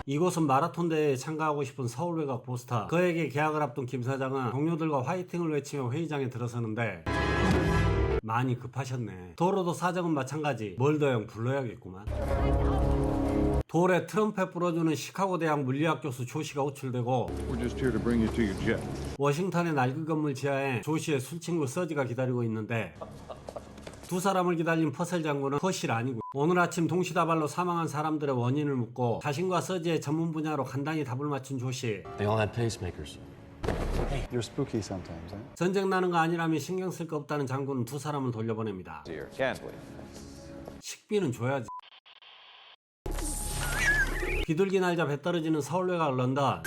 이곳은 마라톤 대회에 참가하고 싶은 서울외곽 포스터. 그에게 계약을 앞둔 김 사장은 동료들과 화이팅을 외치며 회의장에 들어서는데 많이 급하셨네. 도로도 사정은 마찬가지. 멀더형 불러야겠구만. 돌에 트럼펫 불어주는 시카고 대학 물리학 교수 조 씨가 호출되고 We're just here to bring you to your jet. 워싱턴의 낡은 건물 지하에 조 씨의 술친구 서지가 기다리고 있는데 두 사람을 기다린 퍼셀 장군은 퍼실 아니고 오늘 아침 동시다발로 사망한 사람들의 원인을 묻고 자신과 서지의 전문 분야로 간단히 답을 맞춘 조 씨. They all had pacemakers. You're spooky sometimes, eh? 전쟁 나는 거 아니라면 신경 쓸 거 없다는 장군은 두 사람을 돌려보냅니다. 식비는 줘야지. 비둘기 날자 배 떨어지는 서울외곽 런던.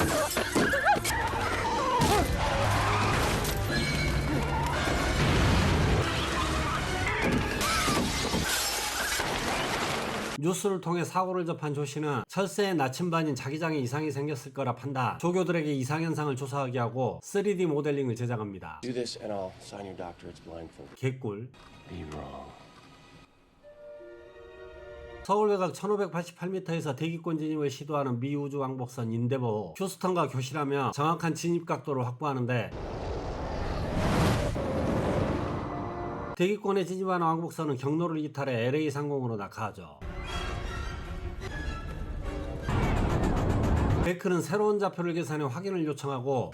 뉴스를 통해 사고를 접한 조 씨는 철새의 나침반인 자기장에 이상이 생겼을 거라 판단. 조교들에게 이상현상을 조사하게 하고 3D 모델링을 제작합니다. Do this and I'll sign your doctorates blindfolded. 개꿀. Be wrong. 서울외곽 1588m에서 대기권 진입을 시도하는 미 우주왕복선 인데버. 휴스턴과 교실하며 정확한 진입 각도를 확보하는데 대기권에 진입하는 왕복선은 경로를 이탈해 LA 상공으로 낙하하죠. 베크는 새로운 좌표를 계산해 확인을 요청하고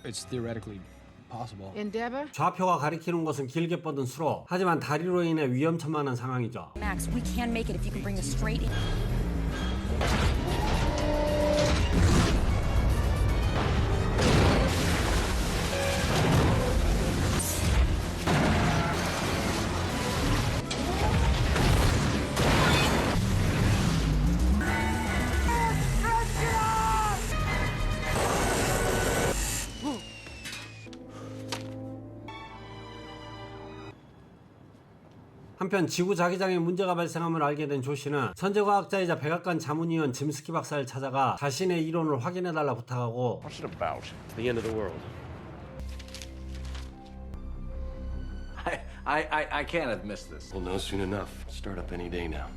It's theoretically possible. Endeavor? 좌표가 가리키는 곳은 길게 뻗은 수로. 하지만 다리로 인해 위험천만한 상황이죠. Max, we can make it if you can bring us straight in. 한편 지구 자기장에 문제가 발생함을 알게 된 조 씨는 천재과학자이자 백악관 자문위원 짐스키 박사를 찾아가 자신의 이론을 확인해달라 부탁하고 What's it about? The end of the world. I can't have missed this. We'll know soon enough. Start up any day now.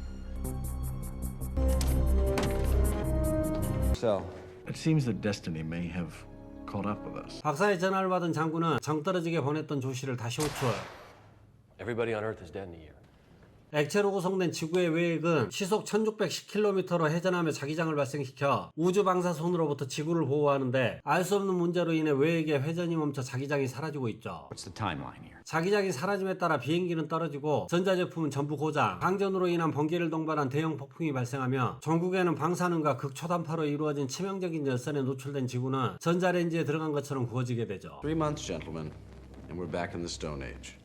So, It seems that destiny may have caught up with us. 박사의 전화를 받은 장군은 정떨어지게 보냈던 조 씨를 다시 호출. Everybody on Earth is dead in a year. 액체로 구성된 지구의 외액은 시속 1610km로 회전하며 자기장을 발생시켜 우주 방사선으로부터 지구를 보호하는데 알 수 없는 문제로 인해 외액의 회전이 멈춰 자기장이 사라지고 있죠. What's the timeline here? 자기장이 사라짐에 따라 비행기는 떨어지고 전자제품은 전부 고장, 방전으로 인한 번개를 동반한 대형 폭풍이 발생하며 전국에는 방사능과 극초단파로 이루어진 치명적인 열선에 노출된 지구는 전자레인지에 들어간 것처럼 구워지게 되죠. 3 months, gentlemen, and we're back in the Stone Age.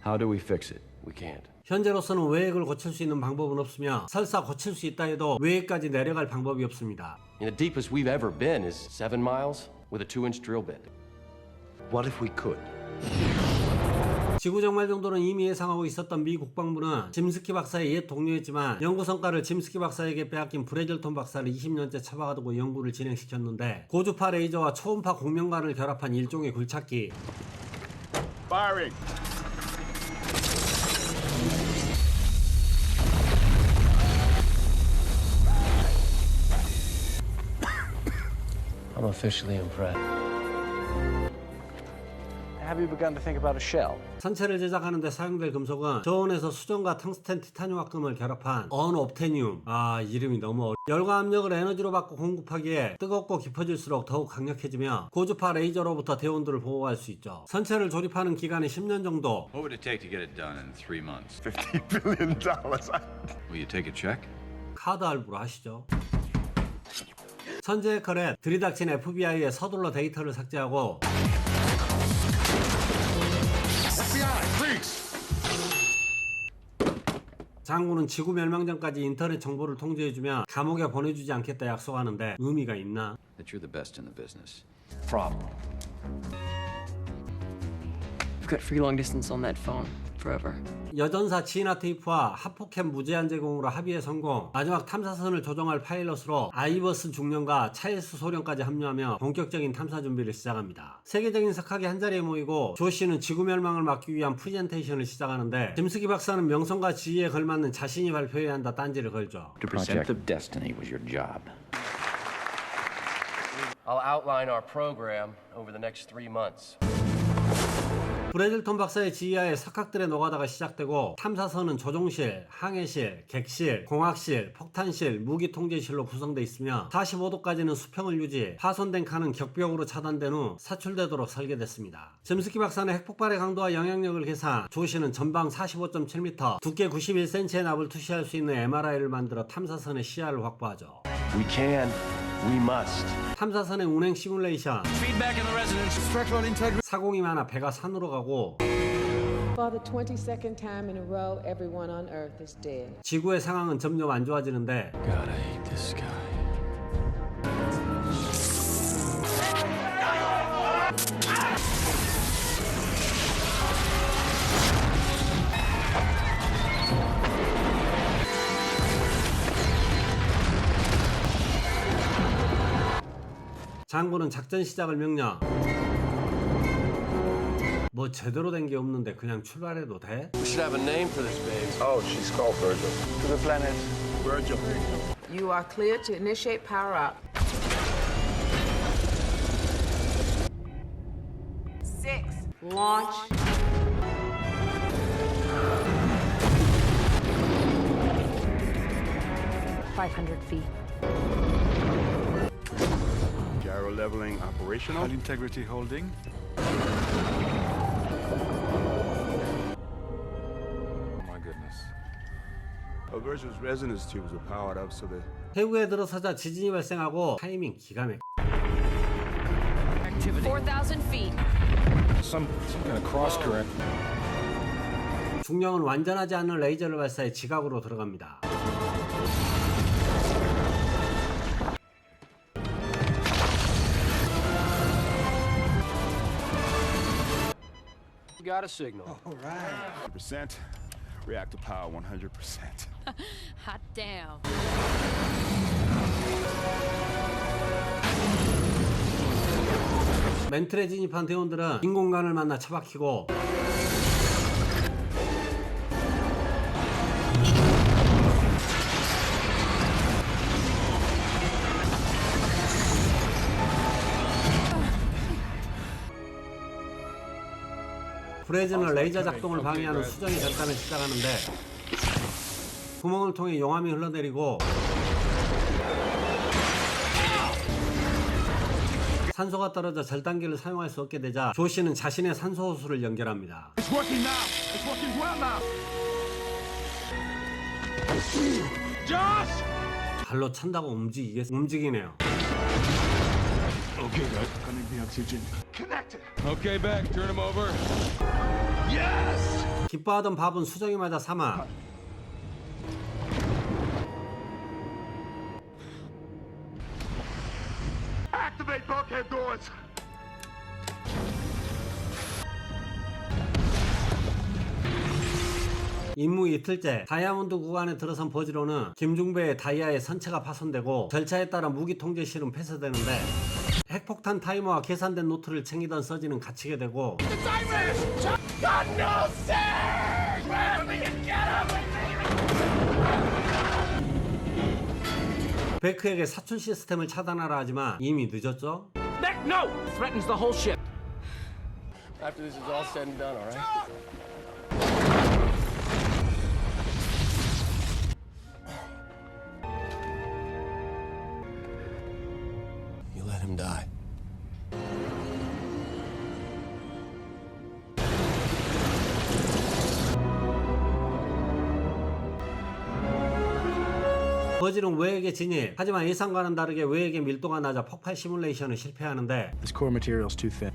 How do we fix it? We can't. 현재로서는 외액을 고칠 수 있는 방법은 없으며 설사 고칠 수 있다 해도 외액까지 내려갈 방법이 없습니다. The deepest we've ever been is 7 miles with a 2-inch drill bit. What if we could? 지구 정말 정도는 이미 예상하고 있었던 미 국방부는 짐스키 박사의 옛 동료였지만 연구 성과를 짐스키 박사에게 빼앗긴 브레젤톤 박사를 20년째 처박아두고 연구를 진행시켰는데 고주파 레이저와 초음파 공명관을 결합한 일종의 굴착기. Firing! I'm officially impressed. Have you begun to think about a shell? 선체를 제작하는 데 사용될 금속은 저온에서 수정과 텅스텐 티타늄 합금을 결합한 언옵테늄. 이름이 너무 열과 압력을 에너지로 바꿔 공급하기에 뜨겁고 깊어질수록 더욱 강력해지며 고주파 레이저로부터 대온도를 보호할 수 있죠. 선체를 조립하는 기간이 10년 정도. What would it take to get it done in 3 months? $50 billion. Will you take a check? 카드 할부로 하시죠. 선제의 컬에 들이닥친 FBI에 서둘러 데이터를 삭제하고 FBI, freeze! 장군은 지구 멸망 전까지 인터넷 정보를 통제해주면 감옥에 보내주지 않겠다 약속하는데 의미가 있나? That you're the best in the business. Problem. We've got free long distance on that phone. forever. 여전사 지나 테이프와 하포캠 무제한 제공으로 합의에 성공. 마지막 탐사선을 조종할 파일럿으로 아이버슨 중령과 차일스 소령까지 합류하며 본격적인 탐사 준비를 시작합니다. 세계적인 석학이 한자리에 모이고 조 씨는 지구 멸망을 막기 위한 프레젠테이션을 시작하는데 짐스키 박사는 명성과 지위에 걸맞는 자신이 발표해야 한다 딴지를 걸죠. To present of destiny was your job. I'll outline our program over the next 3 months. 브래들턴 박사의 지휘하에 석학들의 노가다가 시작되고 탐사선은 조종실, 항해실, 객실, 공학실, 폭탄실, 무기통제실로 구성되어 있으며 45도까지는 수평을 유지, 파손된 칸은 격벽으로 차단된 후 사출되도록 설계됐습니다. 짐스키 박사는 핵폭발의 강도와 영향력을 계산, 조 씨는 전방 45.7m, 두께 91cm의 납을 투시할 수 있는 MRI를 만들어 탐사선의 시야를 확보하죠. We can, we must. 탐사선의 운행 시뮬레이션, 사공이 많아 배가 산으로 가고 For the 22nd time in a row, everyone on Earth is dead. 지구의 상황은 점점 안 좋아지는데 God, I hate this guy. 장군은 작전 시작을 명령. 뭐 제대로 된 게 없는데 그냥 출발해도 돼? We should have a name for this baby. Oh, she's called Virgil. To the planet Virgil. You are clear to initiate power up. 6. Launch. feet. Gyro leveling operational. High integrity holding. Oh my goodness. Virgil's resonance tubes are powered up so that 해구에 들어서자 지진이 발생하고 타이밍 기가 막혀. 4,000 feet. Some kind of cross current. 중령은 완전하지 않은 레이저를 발사해 지각으로 들어갑니다. We got a signal. 100%. Reactor power 100%. Hot damn. 멘틀에 진입한 대원들은 빈 공간을 만나 처박히고 브레즈는 레이저 작동을 방해하는 수정의 절단을 시작하는데 구멍을 통해 용암이 흘러내리고 산소가 떨어져 절단기를 사용할 수 없게 되자 조 씨는 자신의 산소 호수를 연결합니다. It's working now. It's working well now. Josh! 발로 찬다고 움직이네요. Okay, guys. Connect the oxygen. Connected. Okay, back. Turn him over. Yes! 기뻐하던 밥은 수정이 맞아 사망. Activate bulkhead doors. 임무 이틀째 다이아몬드 구간에 들어선 버지로는 김중배의 다이아의 선체가 파손되고 절차에 따라 무기 통제실은 폐쇄되는데 핵폭탄 타이머와 계산된 노트를 챙기던 서지는 갇히게 되고 베크에게 사출 시스템을 차단하라 하지만 이미 늦었죠? No! Threatens the whole ship. After this is all said and done, all right? You let him die. 버지는 외액의 진입. 하지만 예상과는 다르게 외액의 밀도가 낮아 폭발 시뮬레이션을 실패하는데 This core material's too thin.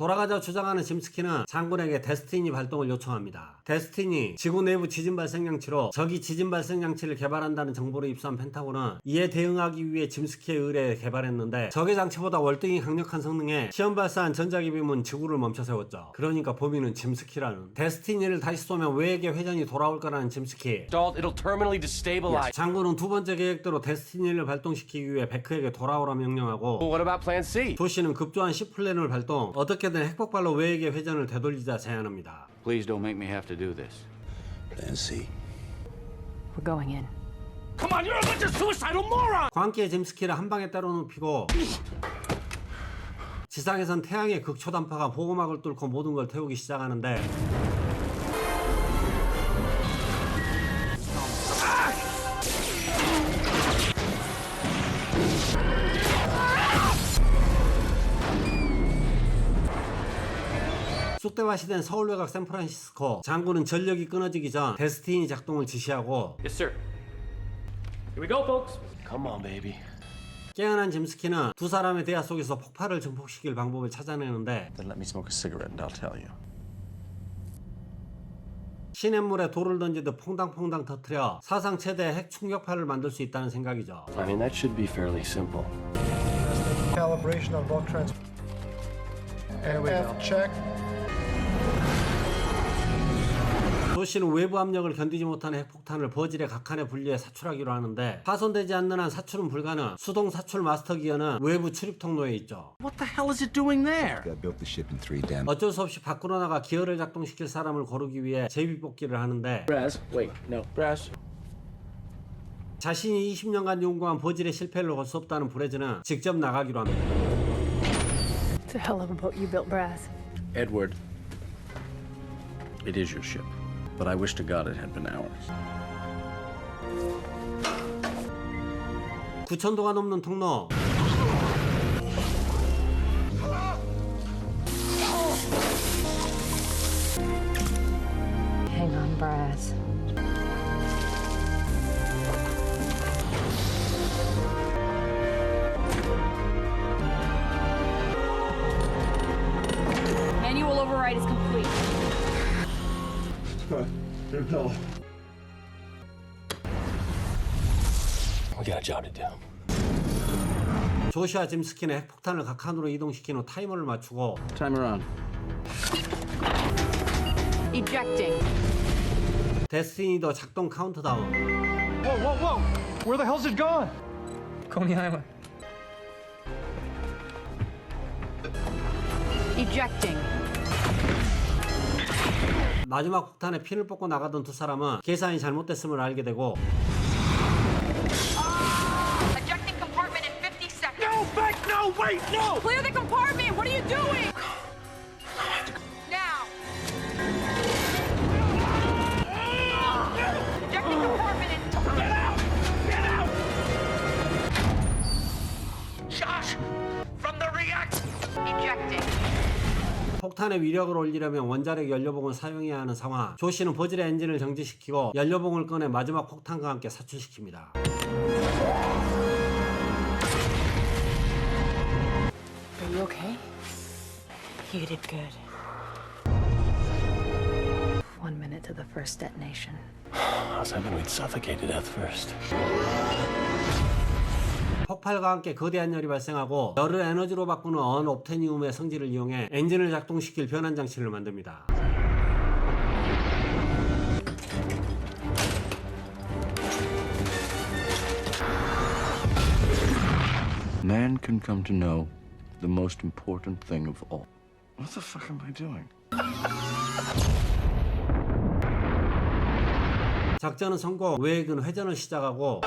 돌아가자 주장하는 짐스키는 장군에게 데스티니 발동을 요청합니다. 데스티니, 지구 내부 지진 발생 장치로 적이 지진 발생 장치를 개발한다는 정보를 입수한 펜타곤은 이에 대응하기 위해 짐스키의 의뢰에 개발했는데 적의 장치보다 월등히 강력한 성능에 시험 발사한 전자기빔은 지구를 멈춰 세웠죠. 그러니까 범인은 짐스키라는. 데스티니를 다시 쏘면 외계 회전이 돌아올 거라는 짐스키. Stalled, it'll terminally destabilize. 장군은 두 번째 계획대로 데스티니를 발동시키기 위해 베크에게 돌아오라 명령하고 Well, what about plan C? 조씨는 급조한 C 플랜을 발동, 어떻게든 핵폭발로 외계 회전을 되돌리자 제안합니다. Please don't make me have to do this. Plan C. We're going in. Come on, you're a bunch of suicidal morons! 광기의 짐스키를 한 방에 따로 눕히고 지상에선 태양의 극초단파가 보호막을 뚫고 모든 걸 태우기 시작하는데 쑥대밭이 된 서울 외곽 샌프란시스코. 장군은 전력이 끊어지기 전 데스티니 작동을 지시하고 Yes, sir. Here we go, folks. Come on, baby. 깨어난 짐스키는 두 사람의 대화 속에서 폭발을 증폭시킬 방법을 찾아내는데 Then let me smoke a cigarette and I'll tell you. 시냇물에 돌을 던지듯 퐁당퐁당 터뜨려 사상 최대의 핵 충격파를 만들 수 있다는 생각이죠. I mean, that should be fairly simple. Calibration on bulk trans. There we go. Check. 조씨는 외부 압력을 견디지 못하는 핵폭탄을 버질의 각칸에 분리해 사출하기로 하는데 파손되지 않는 한 사출은 불가능. 수동 사출 마스터 기어는 외부 출입 통로에 있죠. What the hell is it doing there? I built the ship in 3 days. 어쩔 수 없이 밖으로 나가 기어를 작동시킬 사람을 고르기 위해 제비뽑기를 하는데 Brass. Wait, no. Brass. 자신이 20년간 연구한 버질의 실패를 올 수 없다는 브레즈는 직접 나가기로 합니다. It's a hell of a boat you built, Brass. Edward, it is your ship, but I wish to God it had been ours. 9,000도가 넘는 통로. Hang on, Brass. Manual override is complete. We got a job to do. 조시와 짐스키는 핵폭탄을 각 칸으로 이동시킨 후 타이머를 맞추고 Timer on. Ejecting. 데스티니도 작동 카운트다운. Whoa, whoa, whoa! Where the hell's it gone? Coney Island. Ejecting. 마지막 폭탄에 피를 뽑고 나가던 두 사람은 계산이 잘못됐음을 알게 되고 Ejecting compartment in 50 seconds. No, back, no, wait, no! Clear the compartment! What are you doing? Now! Ejecting compartment in... Get out! Get out! Josh! From the reactor! Ejecting. 폭탄의 위력을 올리려면 원자력 연료봉을 사용해야 하는 상황. 조씨는 버질의 엔진을 정지시키고 연료봉을 꺼내 마지막 폭탄과 함께 사출시킵니다. Are you okay? You did good. 1 minute to the first detonation. I was hoping we'd suffocate to death first. 폭발과 함께 거대한 열이 발생하고 열을 에너지로 바꾸는 언옵테니움의 성질을 이용해 엔진을 작동시킬 변환 장치를 만듭니다. Man can come to know the most important thing of all. What the fuck am I doing? 작전은 성공. 외액은 회전을 시작하고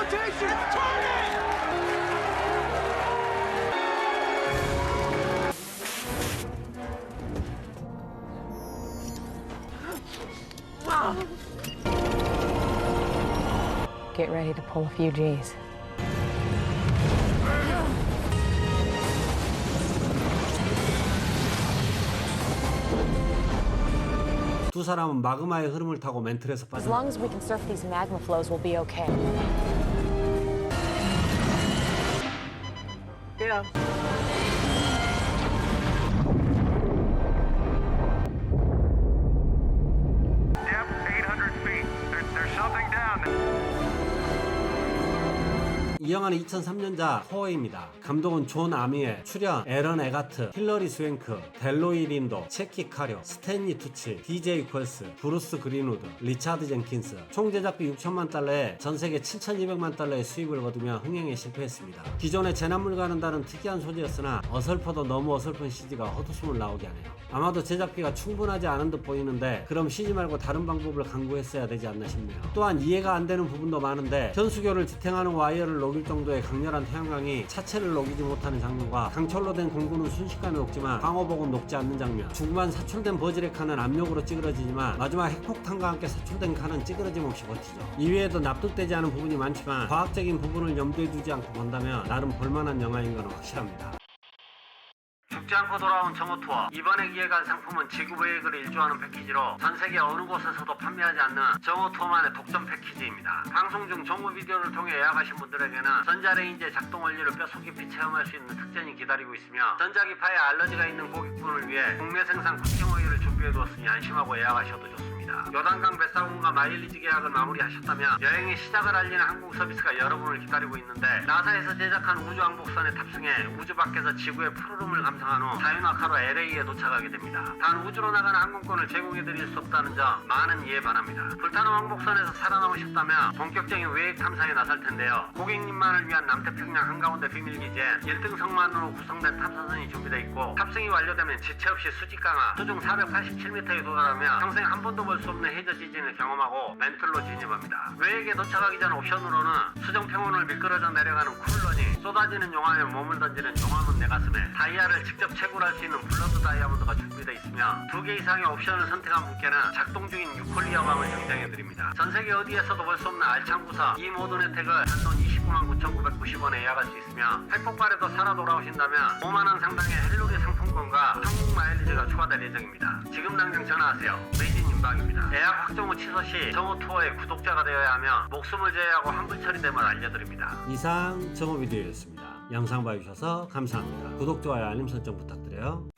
Get ready to pull a few G's. 두 사람은 마그마의 흐름을 타고 멘틀에서 As 빠져. long as we can surf these magma flows, we'll be okay. Yeah. 이 영화는 2003년작 호어입니다. 감독은 존 아미에, 출연 에런 에가트, 힐러리 스웬크, 델로이 린도, 체키 카료, 스탠리 투치, DJ 퀄스, 브루스 그린우드, 리차드 젠킨스. 총 제작비 6천만 달러에 전 세계 7,200만 달러의 수입을 거두며 흥행에 실패했습니다. 기존의 재난물과는 다른 특이한 소재였으나 어설퍼도 너무 어설픈 CG가 헛웃음을 나오게 하네요. 아마도 제작비가 충분하지 않은 듯 보이는데 그럼 CG 말고 다른 방법을 강구했어야 되지 않나 싶네요. 또한 이해가 안 되는 부분도 많은데 현수교를 지탱하는 와이어를 녹일 정도의 강렬한 태양광이 차체를 녹이지 못하는 장면과 강철로 된 공구는 순식간에 녹지만 방어복은 녹지 않는 장면, 중반 사출된 버질의 칸은 압력으로 찌그러지지만 마지막 핵폭탄과 함께 사출된 칸은 찌그러짐 없이 버티죠. 이외에도 납득되지 않은 부분이 많지만 과학적인 부분을 염두에 두지 않고 본다면 나름 볼만한 영화인 건 확실합니다. 죽지 않고 돌아온 정오 투어. 이번에 기획한 상품은 지구 계획을 일조하는 패키지로 전 세계 어느 곳에서도 판매하지 않는 정오 투어만의 독점 패키지입니다. 방송 중 정보 비디오를 통해 예약하신 분들에게는 전자레인지의 작동 원리를 뼈속 깊이 체험할 수 있는 특전이 기다리고 있으며 전자기파에 알러지가 있는 고객분을 위해 국내 생산 쿠킹 오일을 준비해두었으니 안심하고 예약하셔도 좋습니다. 요단강 뱃사공과 마일리지 계약을 마무리하셨다면 여행의 시작을 알리는 항공 서비스가 여러분을 기다리고 있는데 나사에서 제작한 우주왕복선에 탑승해 우주 밖에서 지구의 푸르름을 감상한 후 자유낙하로 LA에 도착하게 됩니다. 단 우주로 나가는 항공권을 제공해드릴 수 없다는 점 많은 이해 바랍니다. 불타는 왕복선에서 살아남으셨다면 본격적인 외획 탐사에 나설 텐데요. 고객님만을 위한 남태평양 한가운데 비밀기지엔 1등석만으로 구성된 탐사선이 준비되어 있고 탑승이 완료되면 지체 없이 수직 강하 수중 487m에 도달하며 평생 한 번도 볼 수 없는 해저 지진을 경험하고 멘틀로 진입합니다. 외획에 도착하기 전 옵션으로는 수정평원을 미끄러져 내려가는 쿨런이 쏟아지는 용암에 몸을 던지는 용암은 내 가슴에 다이아를 직접 채굴할 수 있는 블러드 다이아몬드가 준비되어 있으며 2개 이상의 옵션을 선택한 분께는 작동 중인 유콜리아 밤을 증정해드립니다. 전세계 어디에서도 볼 수 없는 알찬 구사 이 모든 혜택을 단돈 299,990원에 예약할 수 있으며 핵폭발에도 살아 돌아오신다면 5만원 상당의 헬로리 상품권과 한국 마일리지가 추가될 예정입니다. 지금 당장 전화하세요. 메이진 임박입니다. 예약 확정 후 취소 시 정오 투어의 구독자가 되어야 하며 목숨을 제외하고 환불 처리됨을 알려드립니다. 이상 정오 비디오였습니다. 영상 봐주셔서 감사합니다. 구독, 좋아요, 알림 설정 부탁드려요.